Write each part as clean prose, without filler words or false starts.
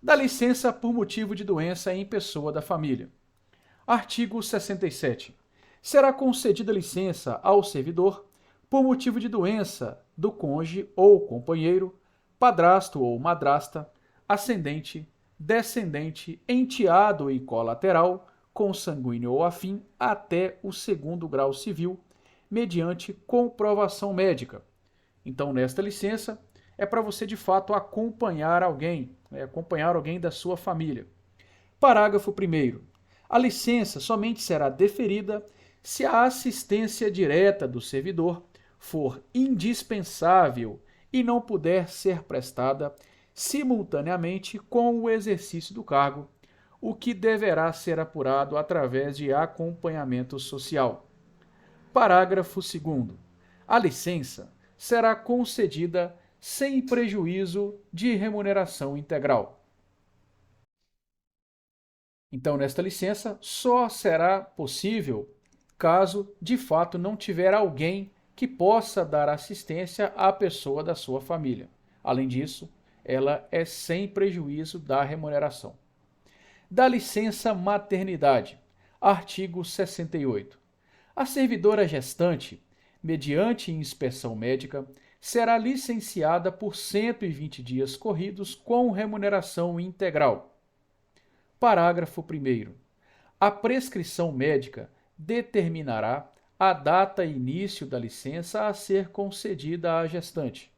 Da licença por motivo de doença em pessoa da família. Artigo 67. Será concedida licença ao servidor por motivo de doença do cônjuge ou companheiro, padrasto ou madrasta, ascendente, descendente, enteado e colateral, consanguíneo ou afim, até o segundo grau civil, mediante comprovação médica. Então, nesta licença, é para você de fato acompanhar alguém da sua família. Parágrafo 1º. A licença somente será deferida se a assistência direta do servidor for indispensável e não puder ser prestada simultaneamente com o exercício do cargo, o que deverá ser apurado através de acompanhamento social. Parágrafo 2º. A licença será concedida sem prejuízo de remuneração integral. Então, nesta licença, só será possível caso, de fato, não tiver alguém que possa dar assistência à pessoa da sua família. Além disso, ela é sem prejuízo da remuneração. Da licença maternidade. Artigo 68. A servidora gestante, mediante inspeção médica, será licenciada por 120 dias corridos com remuneração integral. Parágrafo 1º. A prescrição médica determinará a data e início da licença a ser concedida à gestante.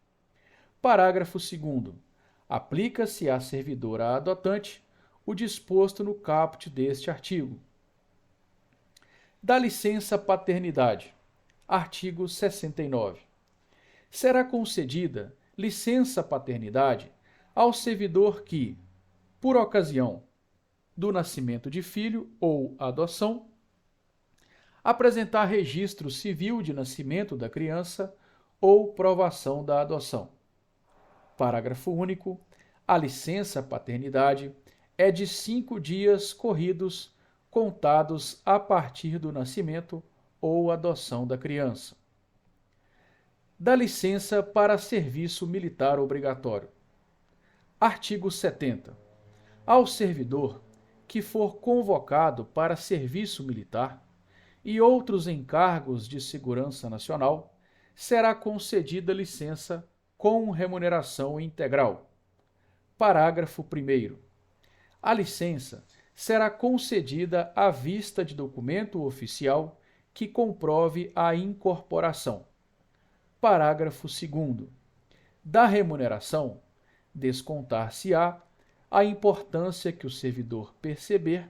Parágrafo 2º. Aplica-se à servidora adotante o disposto no caput deste artigo. Da licença paternidade. Artigo 69. Será concedida licença paternidade ao servidor que, por ocasião do nascimento de filho ou adoção, apresentar registro civil de nascimento da criança ou provação da adoção. Parágrafo único. A licença paternidade é de 5 dias corridos contados a partir do nascimento ou adoção da criança. Da licença para serviço militar obrigatório. Artigo 70. Ao servidor que for convocado para serviço militar e outros encargos de segurança nacional, será concedida licença com remuneração integral. Parágrafo 1º. A licença será concedida à vista de documento oficial que comprove a incorporação. Parágrafo 2º. Da remuneração, descontar-se-á a importância que o servidor perceber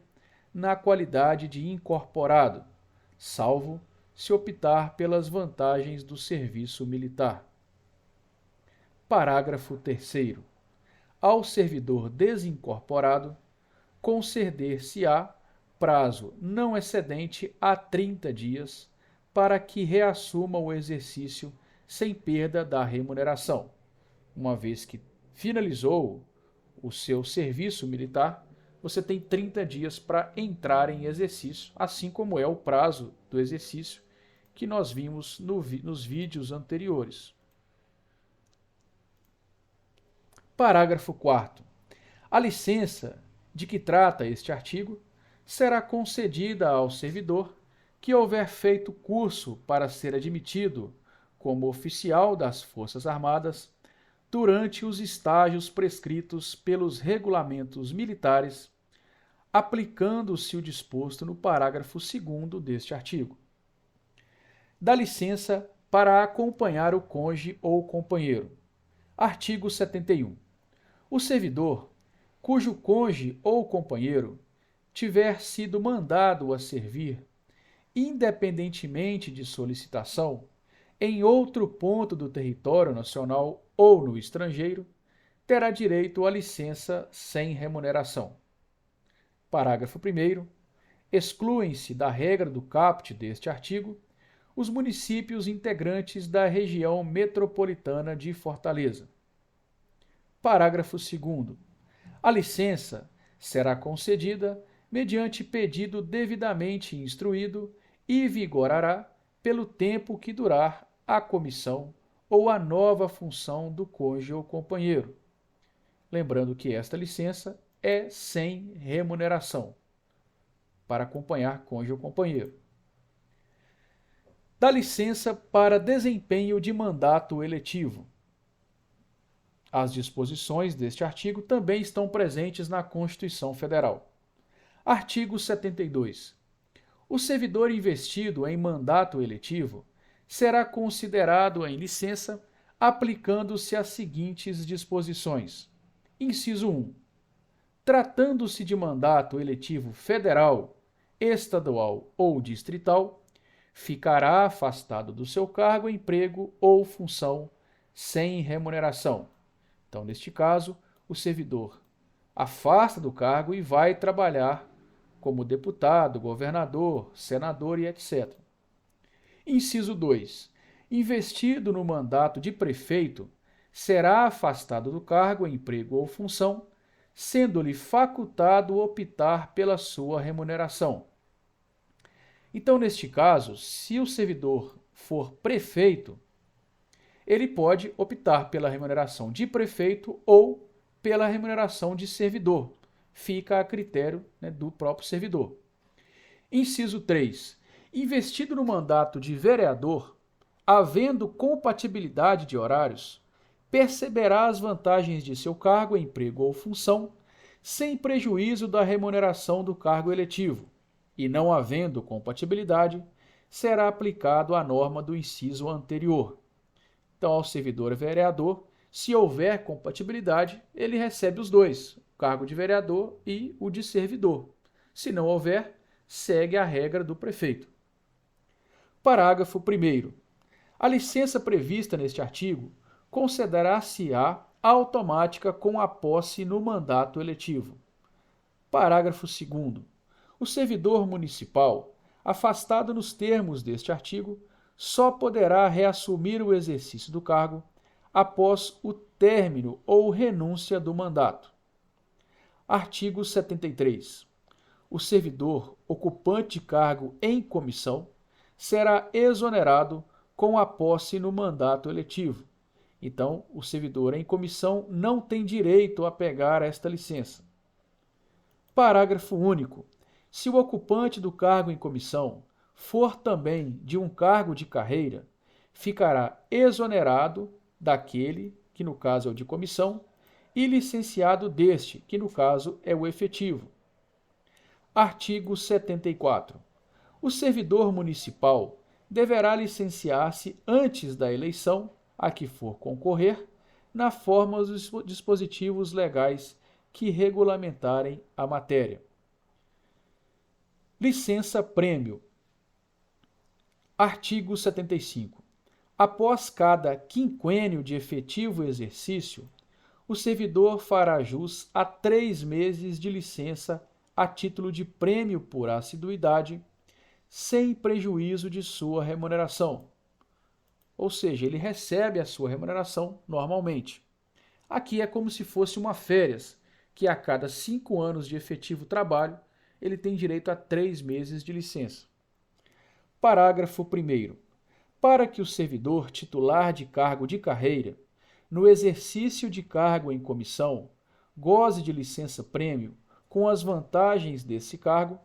na qualidade de incorporado, salvo se optar pelas vantagens do serviço militar. Parágrafo 3º. Ao servidor desincorporado, conceder-se-á prazo não excedente a 30 dias para que reassuma o exercício sem perda da remuneração, uma vez que finalizou o seu serviço militar, você tem 30 dias para entrar em exercício, assim como é o prazo do exercício que nós vimos nos vídeos anteriores. Parágrafo 4º. A licença de que trata este artigo será concedida ao servidor que houver feito curso para ser admitido como oficial das Forças Armadas durante os estágios prescritos pelos regulamentos militares, aplicando-se o disposto no parágrafo 2º deste artigo. Da licença para acompanhar o cônjuge ou companheiro. Artigo 71. O servidor, cujo cônjuge ou companheiro tiver sido mandado a servir, independentemente de solicitação, em outro ponto do território nacional ou no estrangeiro, terá direito à licença sem remuneração. Parágrafo 1º. Excluem-se da regra do caput deste artigo os municípios integrantes da região metropolitana de Fortaleza. Parágrafo 2º. A licença será concedida mediante pedido devidamente instruído e vigorará pelo tempo que durar a comissão ou a nova função do cônjuge ou companheiro. Lembrando que esta licença é sem remuneração, para acompanhar cônjuge ou companheiro. Dá licença para desempenho de mandato eletivo. As disposições deste artigo também estão presentes na Constituição Federal. Artigo 72. O servidor investido em mandato eletivo será considerado em licença aplicando-se as seguintes disposições. Inciso 1. Tratando-se de mandato eletivo federal, estadual ou distrital, ficará afastado do seu cargo, emprego ou função sem remuneração. Então, neste caso, o servidor afasta do cargo e vai trabalhar como deputado, governador, senador e etc. Inciso 2. Investido no mandato de prefeito, será afastado do cargo, emprego ou função, sendo-lhe facultado optar pela sua remuneração. Então, neste caso, se o servidor for prefeito, ele pode optar pela remuneração de prefeito ou pela remuneração de servidor. Fica a critério, do próprio servidor. Inciso 3. Investido no mandato de vereador, havendo compatibilidade de horários, perceberá as vantagens de seu cargo, emprego ou função, sem prejuízo da remuneração do cargo eletivo, e não havendo compatibilidade, será aplicado a norma do inciso anterior. Então, ao servidor vereador, se houver compatibilidade, ele recebe os dois, o cargo de vereador e o de servidor. Se não houver, segue a regra do prefeito. Parágrafo 1º. A licença prevista neste artigo concederá-se-á automática com a posse no mandato eletivo. Parágrafo 2º. O servidor municipal, afastado nos termos deste artigo, só poderá reassumir o exercício do cargo após o término ou renúncia do mandato. Artigo 73. O servidor ocupante de cargo em comissão será exonerado com a posse no mandato eletivo. Então, o servidor em comissão não tem direito a pegar esta licença. Parágrafo único. Se o ocupante do cargo em comissão for também de um cargo de carreira, ficará exonerado daquele, que no caso é o de comissão, e licenciado deste, que no caso é o efetivo. Artigo 74. O servidor municipal deverá licenciar-se antes da eleição a que for concorrer, na forma dos dispositivos legais que regulamentarem a matéria. Licença-prêmio. Artigo 75. Após cada quinquênio de efetivo exercício, o servidor fará jus a 3 meses de licença a título de prêmio por assiduidade, sem prejuízo de sua remuneração. Ou seja, ele recebe a sua remuneração normalmente. Aqui é como se fosse uma férias, que a cada 5 anos de efetivo trabalho, ele tem direito a 3 meses de licença. Parágrafo 1º. Para que o servidor titular de cargo de carreira, no exercício de cargo em comissão, goze de licença-prêmio com as vantagens desse cargo,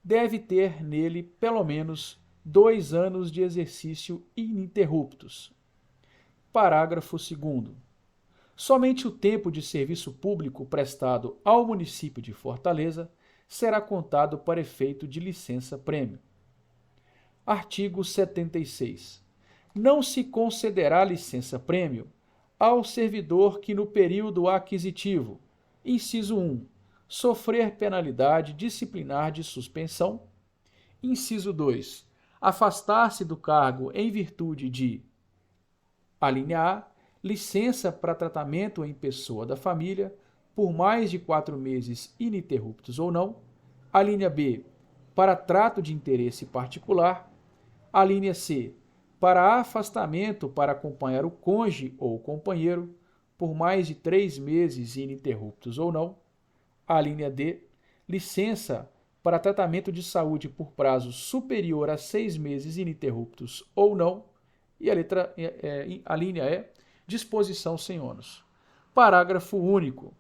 deve ter nele pelo menos 2 anos de exercício ininterruptos. Parágrafo 2º. Somente o tempo de serviço público prestado ao município de Fortaleza será contado para efeito de licença-prêmio. Artigo 76. Não se concederá licença-prêmio ao servidor que no período aquisitivo, inciso 1, sofrer penalidade disciplinar de suspensão, inciso 2, afastar-se do cargo em virtude de, alínea A, licença para tratamento em pessoa da família, por mais de 4 meses ininterruptos ou não, alínea B, para trato de interesse particular, alínea C, para afastamento para acompanhar o cônjuge ou companheiro, por mais de 3 meses ininterruptos ou não, alínea D, licença para tratamento de saúde por prazo superior a 6 meses ininterruptos ou não, e a linha E, disposição sem ônus. Parágrafo único.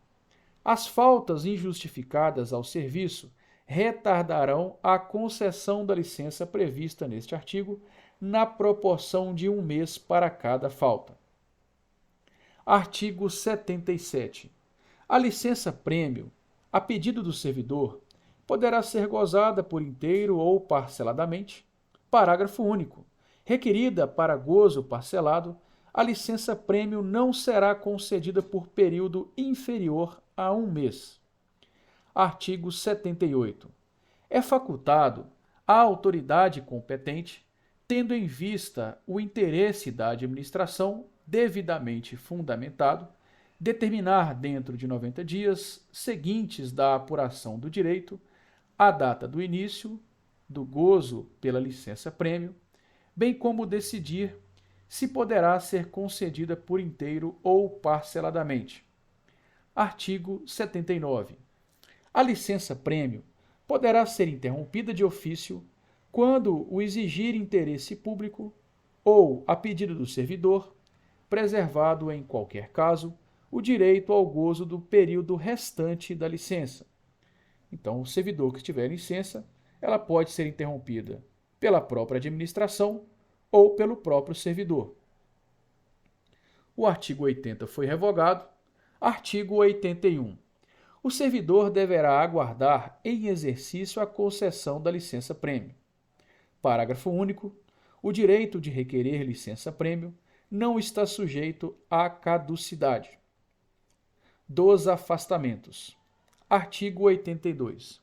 As faltas injustificadas ao serviço retardarão a concessão da licença prevista neste artigo na proporção de 1 mês para cada falta. Artigo 77. A licença-prêmio, a pedido do servidor, poderá ser gozada por inteiro ou parceladamente. Parágrafo único. Requerida para gozo parcelado, a licença-prêmio não será concedida por período inferior a 1 mês. Artigo 78. É facultado à autoridade competente, tendo em vista o interesse da administração devidamente fundamentado, determinar dentro de 90 dias seguintes da apuração do direito a data do início do gozo pela licença-prêmio, bem como decidir se poderá ser concedida por inteiro ou parceladamente. Artigo 79. A licença-prêmio poderá ser interrompida de ofício quando o exigir interesse público ou, a pedido do servidor, preservado em qualquer caso o direito ao gozo do período restante da licença. Então, o servidor que tiver licença, ela pode ser interrompida pela própria administração ou pelo próprio servidor. O artigo 80 foi revogado. Artigo 81. O servidor deverá aguardar em exercício a concessão da licença-prêmio. Parágrafo único. O direito de requerer licença-prêmio não está sujeito à caducidade. Dos afastamentos. Artigo 82.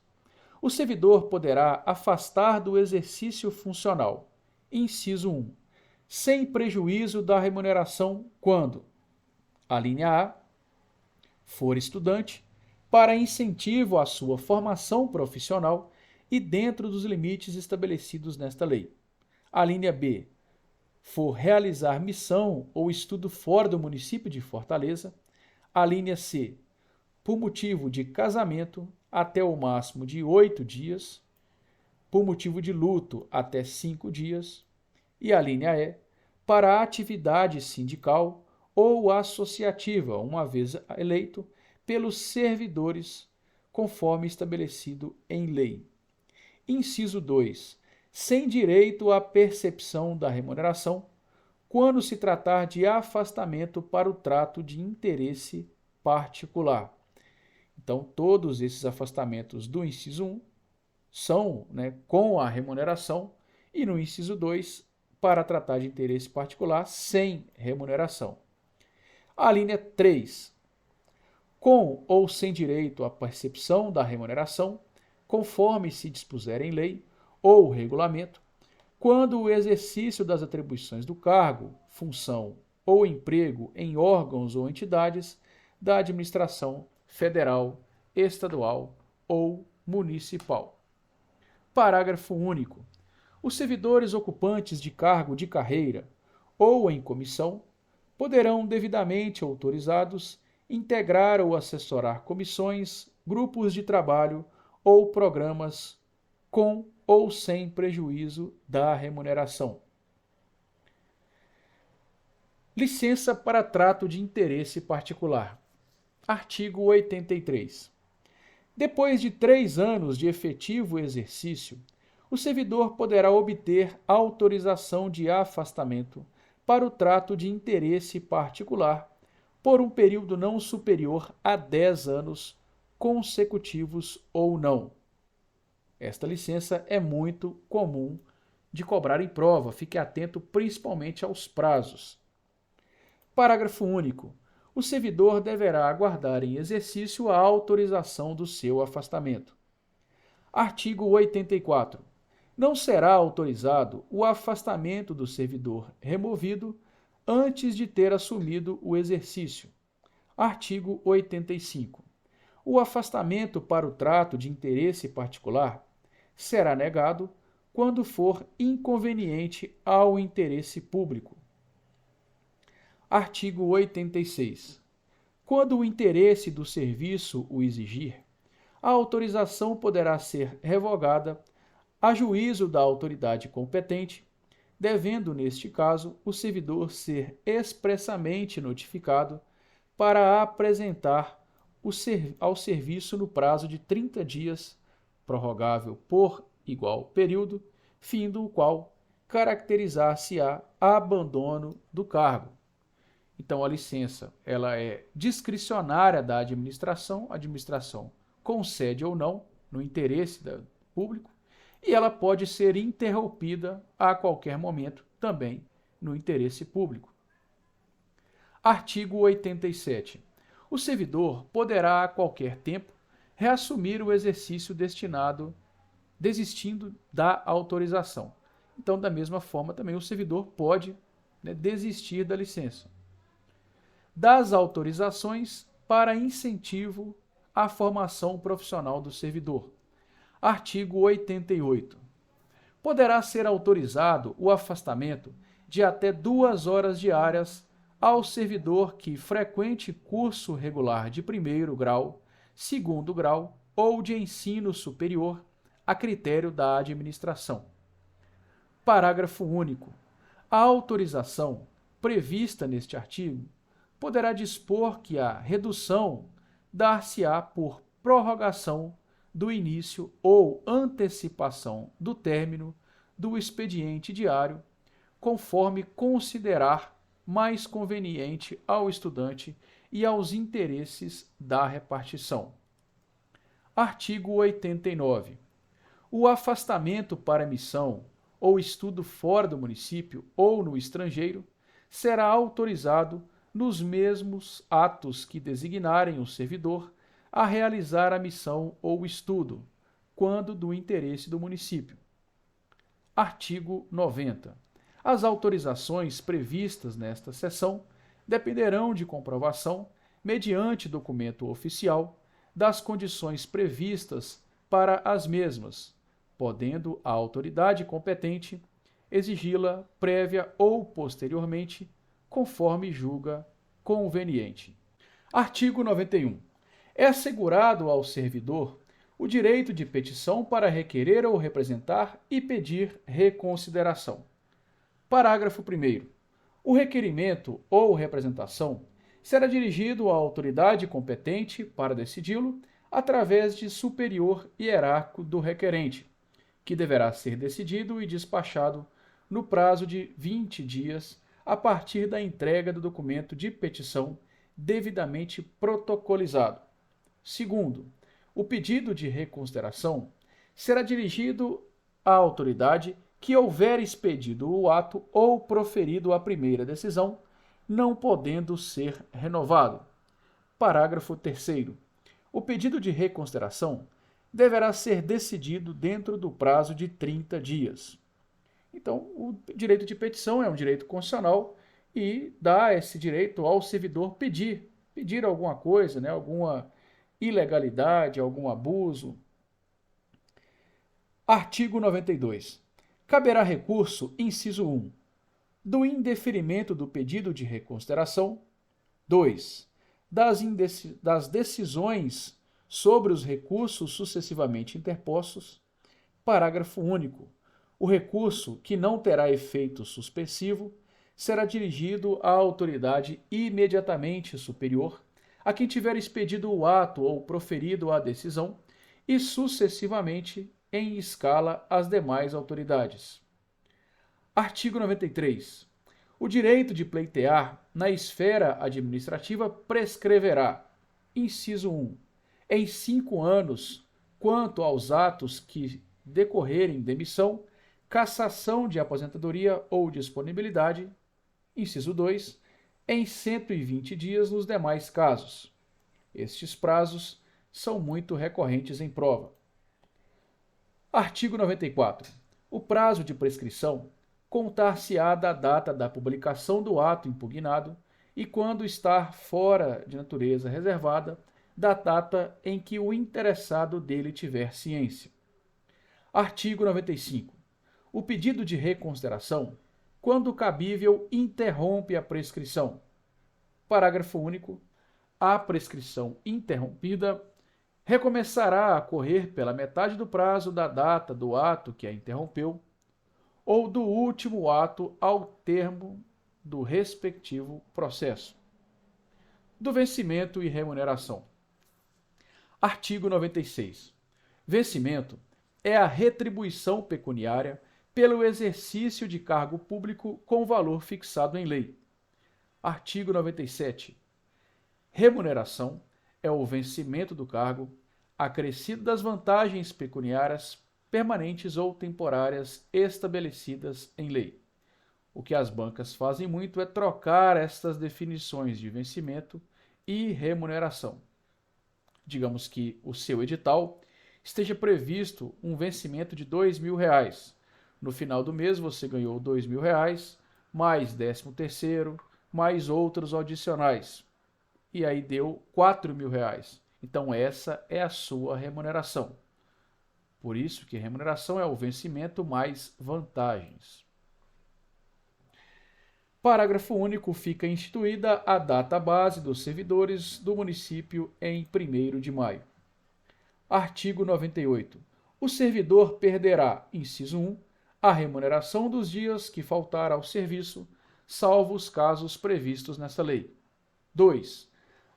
O servidor poderá afastar do exercício funcional, inciso 1, sem prejuízo da remuneração quando: a linha A, for estudante, para incentivo à sua formação profissional e dentro dos limites estabelecidos nesta lei. A linha B, for realizar missão ou estudo fora do município de Fortaleza. A linha C, por motivo de casamento até o máximo de 8 dias, por motivo de luto até 5 dias, e a linha E, para atividade sindical ou associativa, uma vez eleito pelos servidores, conforme estabelecido em lei. Inciso 2. Sem direito à percepção da remuneração, quando se tratar de afastamento para o trato de interesse particular. Então, todos esses afastamentos do inciso 1 são, com a remuneração, e no inciso 2, para tratar de interesse particular, sem remuneração. A linha 3. Com ou sem direito à percepção da remuneração, conforme se dispuser em lei ou regulamento, quando o exercício das atribuições do cargo, função ou emprego em órgãos ou entidades da administração federal, estadual ou municipal. Parágrafo único. Os servidores ocupantes de cargo de carreira ou em comissão poderão, devidamente autorizados, integrar ou assessorar comissões, grupos de trabalho ou programas com ou sem prejuízo da remuneração. Licença para trato de interesse particular. Artigo 83. Depois de 3 anos de efetivo exercício, o servidor poderá obter autorização de afastamento para o trato de interesse particular por um período não superior a 10 anos consecutivos ou não. Esta licença é muito comum de cobrar em prova, fique atento principalmente aos prazos. Parágrafo único. O servidor deverá aguardar em exercício a autorização do seu afastamento. Artigo 84. Não será autorizado o afastamento do servidor removido antes de ter assumido o exercício. Artigo 85. O afastamento para o trato de interesse particular será negado quando for inconveniente ao interesse público. Artigo 86. Quando o interesse do serviço o exigir, a autorização poderá ser revogada a juízo da autoridade competente, devendo, neste caso, o servidor ser expressamente notificado para apresentar ao serviço no prazo de 30 dias, prorrogável por igual período, findo o qual caracterizar-se-á abandono do cargo. Então, a licença ela é discricionária da administração, a administração concede ou não, no interesse do público, e ela pode ser interrompida a qualquer momento, também no interesse público. Artigo 87. O servidor poderá, a qualquer tempo, reassumir o exercício desistindo da autorização. Então, da mesma forma, também o servidor pode, desistir da licença. Das autorizações para incentivo à formação profissional do servidor. Artigo 88. Poderá ser autorizado o afastamento de até 2 horas diárias ao servidor que frequente curso regular de 1º grau, 2º grau ou de ensino superior, a critério da administração. Parágrafo único. A autorização prevista neste artigo poderá dispor que a redução dar-se-á por prorrogação do início ou antecipação do término do expediente diário, conforme considerar mais conveniente ao estudante e aos interesses da repartição. Artigo 89. O afastamento para missão ou estudo fora do município ou no estrangeiro será autorizado nos mesmos atos que designarem o servidor a realizar a missão ou estudo, quando do interesse do município. Artigo 90. As autorizações previstas nesta seção dependerão de comprovação, mediante documento oficial, das condições previstas para as mesmas, podendo a autoridade competente exigi-la prévia ou posteriormente, conforme julga conveniente. Artigo 91. É assegurado ao servidor o direito de petição para requerer ou representar e pedir reconsideração. Parágrafo 1º. O requerimento ou representação será dirigido à autoridade competente para decidi-lo através de superior hierárquico do requerente, que deverá ser decidido e despachado no prazo de 20 dias a partir da entrega do documento de petição devidamente protocolizado. Segundo, o pedido de reconsideração será dirigido à autoridade que houver expedido o ato ou proferido a primeira decisão, não podendo ser renovado. Parágrafo 3º. O pedido de reconsideração deverá ser decidido dentro do prazo de 30 dias. Então, o direito de petição é um direito constitucional e dá esse direito ao servidor pedir alguma coisa, alguma ilegalidade, algum abuso. Artigo 92. Caberá recurso, inciso 1, do indeferimento do pedido de reconsideração. 2. Das decisões sobre os recursos sucessivamente interpostos. Parágrafo único. O recurso, que não terá efeito suspensivo, será dirigido à autoridade imediatamente superior a quem tiver expedido o ato ou proferido a decisão e sucessivamente em escala às demais autoridades. Artigo 93. O direito de pleitear na esfera administrativa prescreverá, inciso 1, em 5 anos, quanto aos atos que decorrerem demissão, cassação de aposentadoria ou disponibilidade, inciso 2, em 120 dias nos demais casos. Estes prazos são muito recorrentes em prova. Artigo 94. O prazo de prescrição contar-se-á da data da publicação do ato impugnado e, quando estar fora de natureza reservada, da data em que o interessado dele tiver ciência. Artigo 95. O pedido de reconsideração, quando cabível, interrompe a prescrição. Parágrafo único. A prescrição interrompida recomeçará a correr pela metade do prazo da data do ato que a interrompeu ou do último ato ao termo do respectivo processo. Do vencimento e remuneração. Artigo 96. Vencimento é a retribuição pecuniária pelo exercício de cargo público com valor fixado em lei. Artigo 97. Remuneração é o vencimento do cargo, acrescido das vantagens pecuniárias permanentes ou temporárias estabelecidas em lei. O que as bancas fazem muito é trocar estas definições de vencimento e remuneração. Digamos que o seu edital esteja previsto um vencimento de R$ 2.000. No final do mês você ganhou R$ 2.000, mais 13º, mais outros adicionais. E aí deu R$ 4.000. Então essa é a sua remuneração. Por isso que remuneração é o vencimento mais vantagens. Parágrafo único. Fica instituída a data base dos servidores do município em 1º de maio. Artigo 98. O servidor perderá, inciso 1, a remuneração dos dias que faltar ao serviço, salvo os casos previstos nessa lei. 2.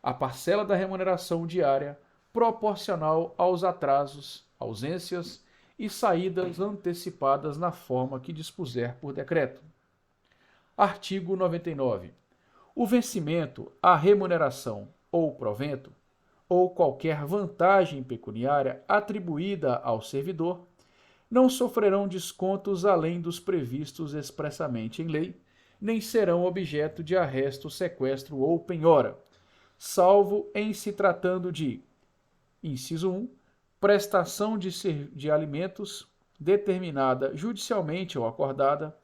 A parcela da remuneração diária proporcional aos atrasos, ausências e saídas antecipadas na forma que dispuser por decreto. Artigo 99. O vencimento, a remuneração ou provento, ou qualquer vantagem pecuniária atribuída ao servidor, não sofrerão descontos além dos previstos expressamente em lei, nem serão objeto de arresto, sequestro ou penhora, salvo em se tratando de, inciso 1, prestação de alimentos determinada judicialmente ou acordada,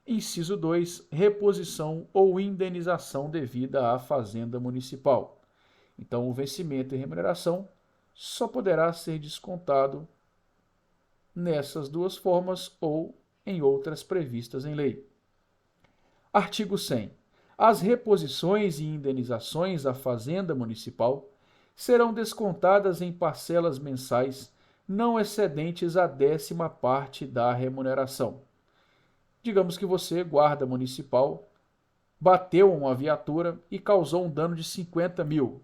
inciso 2, reposição ou indenização devida à fazenda municipal. Então, o vencimento e remuneração só poderá ser descontado nessas duas formas ou em outras previstas em lei. Artigo 100. As reposições e indenizações à fazenda municipal serão descontadas em parcelas mensais não excedentes a 10ª parte da remuneração. Digamos que você, guarda municipal, bateu uma viatura e causou um dano de 50 mil.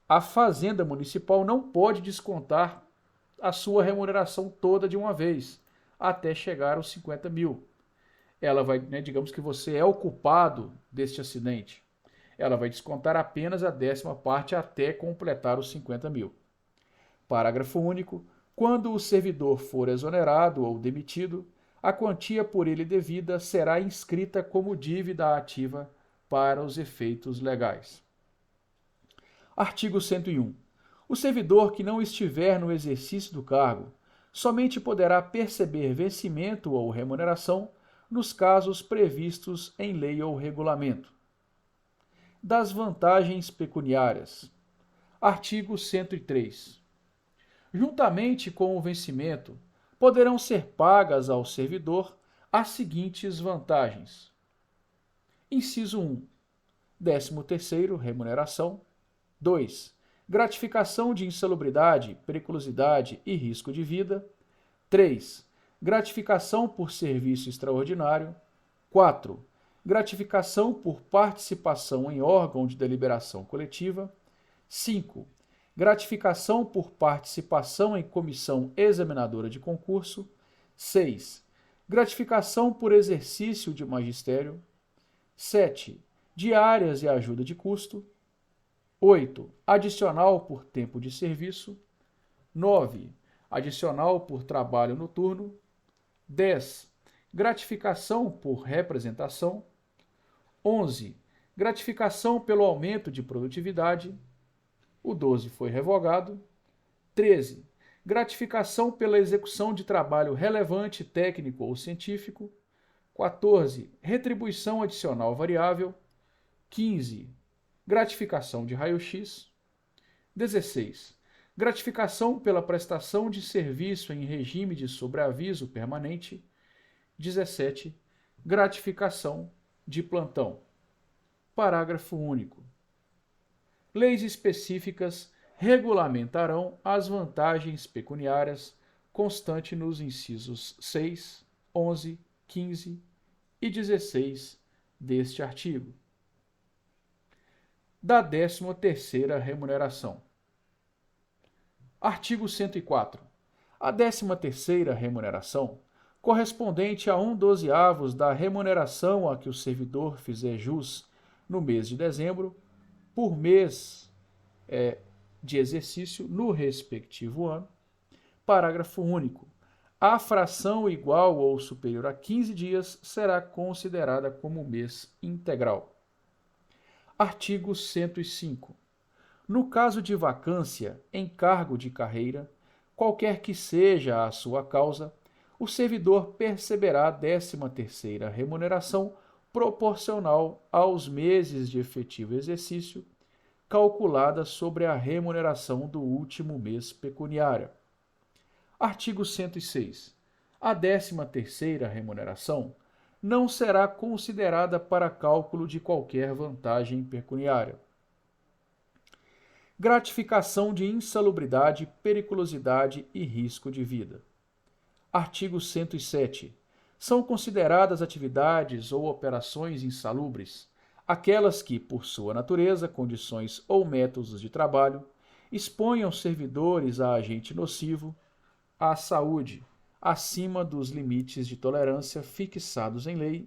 A Fazenda Municipal não pode descontar a sua remuneração toda de uma vez, até chegar aos 50 mil. Ela vai, digamos que você é o culpado deste acidente. Ela vai descontar apenas a 10ª parte até completar os 50 mil. Parágrafo único. Quando o servidor for exonerado ou demitido, a quantia por ele devida será inscrita como dívida ativa para os efeitos legais. Artigo 101. O servidor que não estiver no exercício do cargo somente poderá perceber vencimento ou remuneração nos casos previstos em lei ou regulamento. Das vantagens pecuniárias. Artigo 103. Juntamente com o vencimento, poderão ser pagas ao servidor as seguintes vantagens. Inciso 1. 13º, remuneração. 2. Gratificação de insalubridade, periculosidade e risco de vida. 3. Gratificação por serviço extraordinário. 4. Gratificação por participação em órgão de deliberação coletiva. 5. Gratificação por participação em comissão examinadora de concurso. 6. Gratificação por exercício de magistério. 7. Diárias e ajuda de custo. 8. Adicional por tempo de serviço. 9. Adicional por trabalho noturno. 10. Gratificação por representação. 11. Gratificação pelo aumento de produtividade. O 12 foi revogado. 13. Gratificação pela execução de trabalho relevante, técnico ou científico. 14. Retribuição adicional variável. 15. Gratificação de raio-x. 16. Gratificação pela prestação de serviço em regime de sobreaviso permanente. 17. Gratificação de plantão. Parágrafo único. Leis específicas regulamentarão as vantagens pecuniárias constante nos incisos 6, 11, 15 e 16 deste artigo. Da 13ª remuneração. Artigo 104. A 13ª remuneração, correspondente a 1/12 da remuneração a que o servidor fizer jus no mês de dezembro, por mês de exercício no respectivo ano. Parágrafo único. A fração igual ou superior a 15 dias será considerada como mês integral. Artigo 105. No caso de vacância em cargo de carreira, qualquer que seja a sua causa, o servidor perceberá a 13ª remuneração proporcional aos meses de efetivo exercício, calculada sobre a remuneração do último mês pecuniária. Artigo 106. A 13ª remuneração não será considerada para cálculo de qualquer vantagem pecuniária. Gratificação de insalubridade, periculosidade e risco de vida. Artigo 107. São consideradas atividades ou operações insalubres aquelas que, por sua natureza, condições ou métodos de trabalho, exponham servidores a agente nocivo à saúde, acima dos limites de tolerância fixados em lei,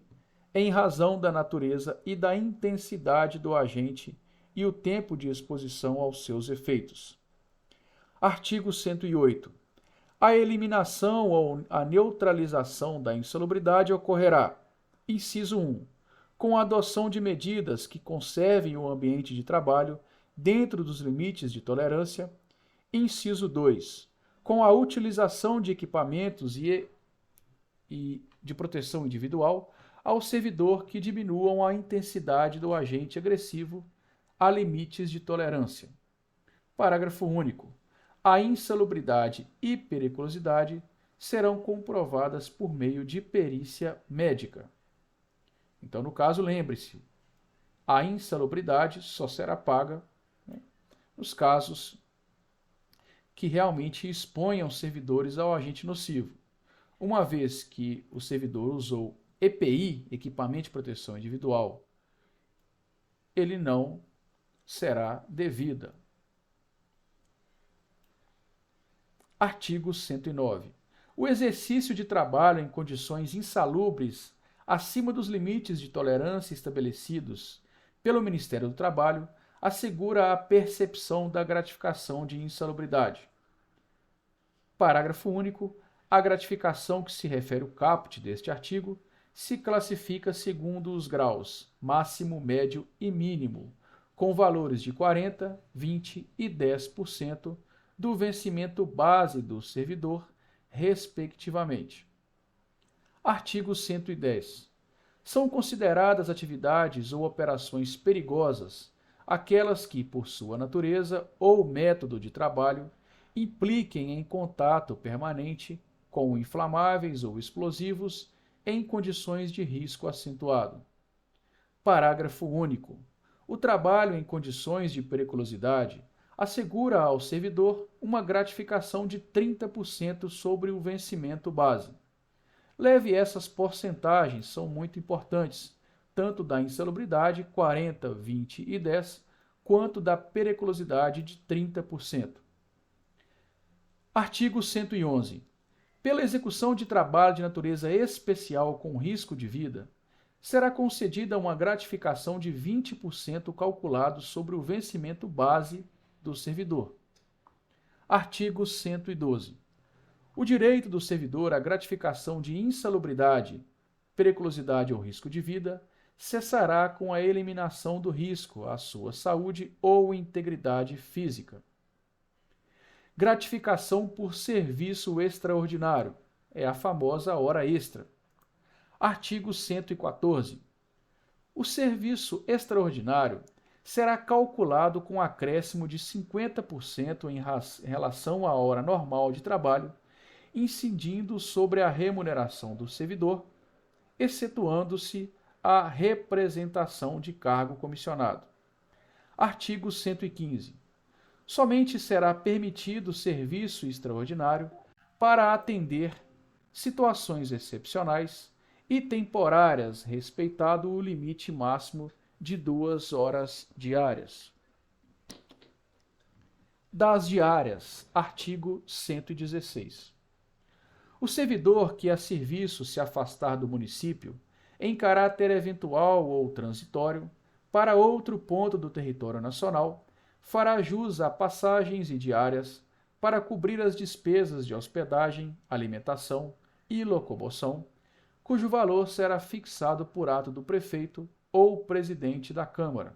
em razão da natureza e da intensidade do agente e o tempo de exposição aos seus efeitos. Artigo 108. A eliminação ou a neutralização da insalubridade ocorrerá, inciso 1, com a adoção de medidas que conservem o ambiente de trabalho dentro dos limites de tolerância, inciso 2, com a utilização de equipamentos e de proteção individual ao servidor que diminuam a intensidade do agente agressivo a limites de tolerância. Parágrafo único. A insalubridade e periculosidade serão comprovadas por meio de perícia médica. Então, no caso, lembre-se, a insalubridade só será paga, nos casos que realmente exponham servidores ao agente nocivo. Uma vez que o servidor usou EPI, equipamento de proteção individual, ele não será devida. Artigo 109. O exercício de trabalho em condições insalubres acima dos limites de tolerância estabelecidos pelo Ministério do Trabalho assegura a percepção da gratificação de insalubridade. Parágrafo único. A gratificação que se refere ao caput deste artigo se classifica segundo os graus máximo, médio e mínimo, com valores de 40%, 20% e 10% do vencimento base do servidor, respectivamente. Artigo 110. São consideradas atividades ou operações perigosas aquelas que, por sua natureza ou método de trabalho, impliquem em contato permanente com inflamáveis ou explosivos em condições de risco acentuado. Parágrafo único. O trabalho em condições de periculosidade assegura ao servidor uma gratificação de 30% sobre o vencimento base. Leve essas porcentagens, são muito importantes, tanto da insalubridade, 40%, 20% e 10%, quanto da periculosidade de 30%. Artigo 111. Pela execução de trabalho de natureza especial com risco de vida, será concedida uma gratificação de 20% calculado sobre o vencimento base do servidor. Artigo 112. O direito do servidor à gratificação de insalubridade, periculosidade ou risco de vida cessará com a eliminação do risco à sua saúde ou integridade física. Gratificação por serviço extraordinário, é a famosa hora extra. Artigo 114. O serviço extraordinário será calculado com acréscimo de 50% em relação à hora normal de trabalho, incidindo sobre a remuneração do servidor, excetuando-se a representação de cargo comissionado. Artigo 115. Somente será permitido serviço extraordinário para atender situações excepcionais e temporárias, respeitado o limite máximo de 2 horas diárias. Das diárias, artigo 116. O servidor que a serviço se afastar do município, em caráter eventual ou transitório, para outro ponto do território nacional, fará jus a passagens e diárias para cobrir as despesas de hospedagem, alimentação e locomoção, cujo valor será fixado por ato do prefeito ou presidente da Câmara.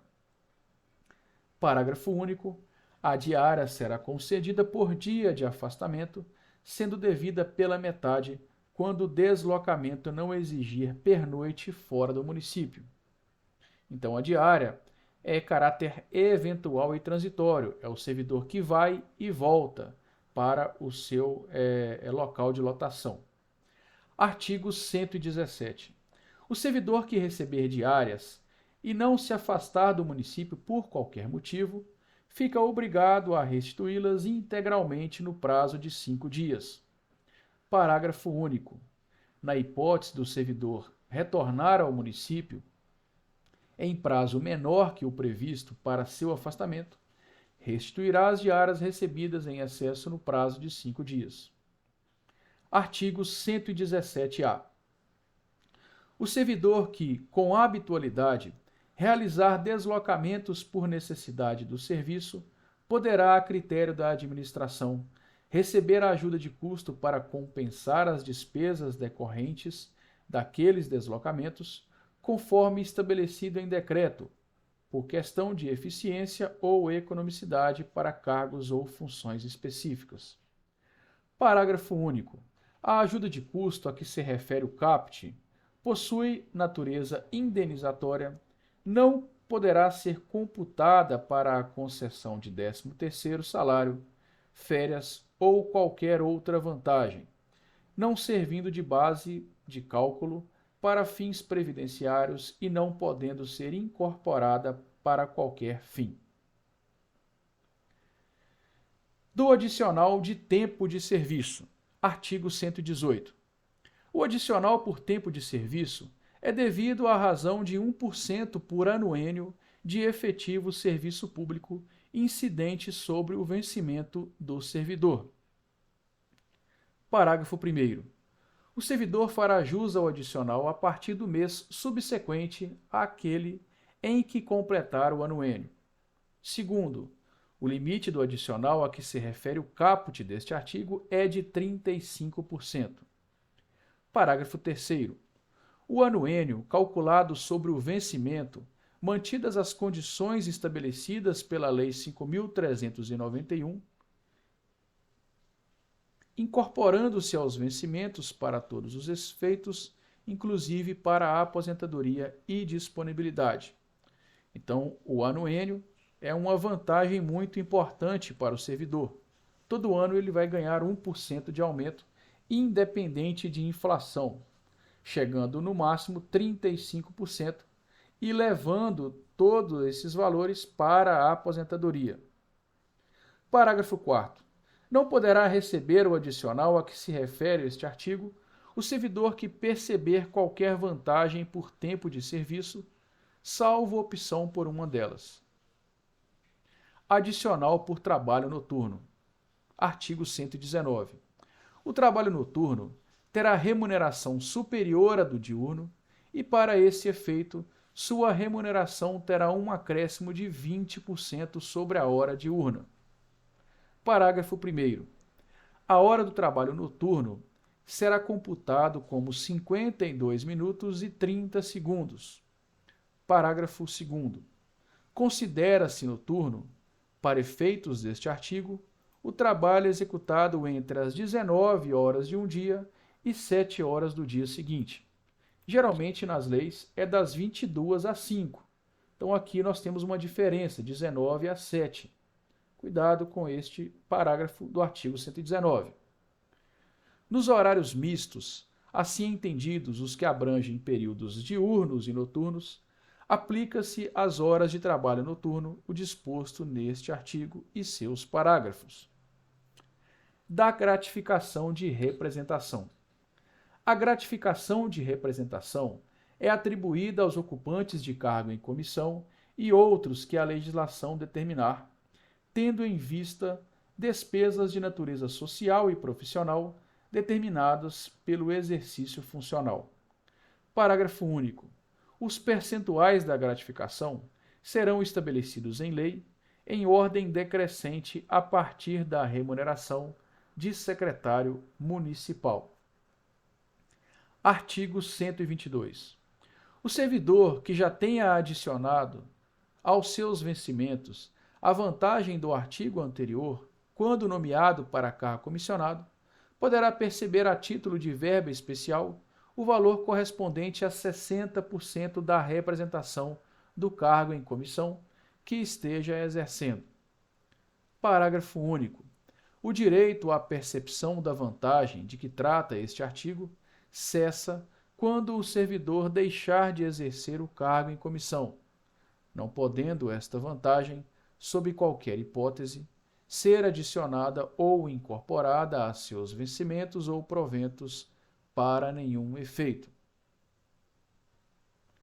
Parágrafo único. A diária será concedida por dia de afastamento, sendo devida pela metade quando o deslocamento não exigir pernoite fora do município. Então, a diária é caráter eventual e transitório, é o servidor que vai e volta para o seu local de lotação. Artigo 117. O servidor que receber diárias e não se afastar do município por qualquer motivo, fica obrigado a restituí-las integralmente no prazo de 5 dias. Parágrafo único. Na hipótese do servidor retornar ao município em prazo menor que o previsto para seu afastamento, restituirá as diárias recebidas em excesso no prazo de 5 dias. Artigo 117-A. O servidor que, com habitualidade, realizar deslocamentos por necessidade do serviço, poderá, a critério da administração, receber a ajuda de custo para compensar as despesas decorrentes daqueles deslocamentos, conforme estabelecido em decreto, por questão de eficiência ou economicidade para cargos ou funções específicas. Parágrafo único. A ajuda de custo a que se refere o caput possui natureza indenizatória, não poderá ser computada para a concessão de 13º salário, férias ou qualquer outra vantagem, não servindo de base de cálculo para fins previdenciários e não podendo ser incorporada para qualquer fim. Do adicional de tempo de serviço. Artigo 118. O adicional por tempo de serviço é devido à razão de 1% por anuênio de efetivo serviço público incidente sobre o vencimento do servidor. Parágrafo 1º. O servidor fará jus ao adicional a partir do mês subsequente àquele em que completar o anuênio. Segundo, o limite do adicional a que se refere o caput deste artigo é de 35%. Parágrafo 3º. O anuênio, calculado sobre o vencimento, mantidas as condições estabelecidas pela Lei 5.391, incorporando-se aos vencimentos para todos os efeitos, inclusive para a aposentadoria e disponibilidade. Então, o anuênio é uma vantagem muito importante para o servidor. Todo ano ele vai ganhar 1% de aumento, independente de inflação, chegando no máximo 35% e levando todos esses valores para a aposentadoria. Parágrafo 4º. Não poderá receber o adicional a que se refere este artigo o servidor que perceber qualquer vantagem por tempo de serviço, salvo opção por uma delas. Adicional por trabalho noturno. Artigo 119. O trabalho noturno terá remuneração superior à do diurno e, para esse efeito, sua remuneração terá um acréscimo de 20% sobre a hora diurna. Parágrafo 1º. A hora do trabalho noturno será computado como 52 minutos e 30 segundos. Parágrafo 2º. Considera-se noturno, para efeitos deste artigo, o trabalho executado entre as 19 horas de um dia e 7 horas do dia seguinte. Geralmente, nas leis, é das 22 às 5. Então, aqui nós temos uma diferença, 19 às 7. Cuidado com este parágrafo do artigo 119. Nos horários mistos, assim entendidos os que abrangem períodos diurnos e noturnos, aplica-se às horas de trabalho noturno o disposto neste artigo e seus parágrafos. Da gratificação de representação. A gratificação de representação é atribuída aos ocupantes de cargo em comissão e outros que a legislação determinar, tendo em vista despesas de natureza social e profissional determinadas pelo exercício funcional. Parágrafo único. Os percentuais da gratificação serão estabelecidos em lei, em ordem decrescente a partir da remuneração de secretário municipal. Artigo 122. O servidor que já tenha adicionado aos seus vencimentos a vantagem do artigo anterior, quando nomeado para cargo comissionado, poderá perceber a título de verba especial o valor correspondente a 60% da representação do cargo em comissão que esteja exercendo. Parágrafo único. O direito à percepção da vantagem de que trata este artigo cessa quando o servidor deixar de exercer o cargo em comissão, não podendo esta vantagem, sob qualquer hipótese, ser adicionada ou incorporada a seus vencimentos ou proventos para nenhum efeito.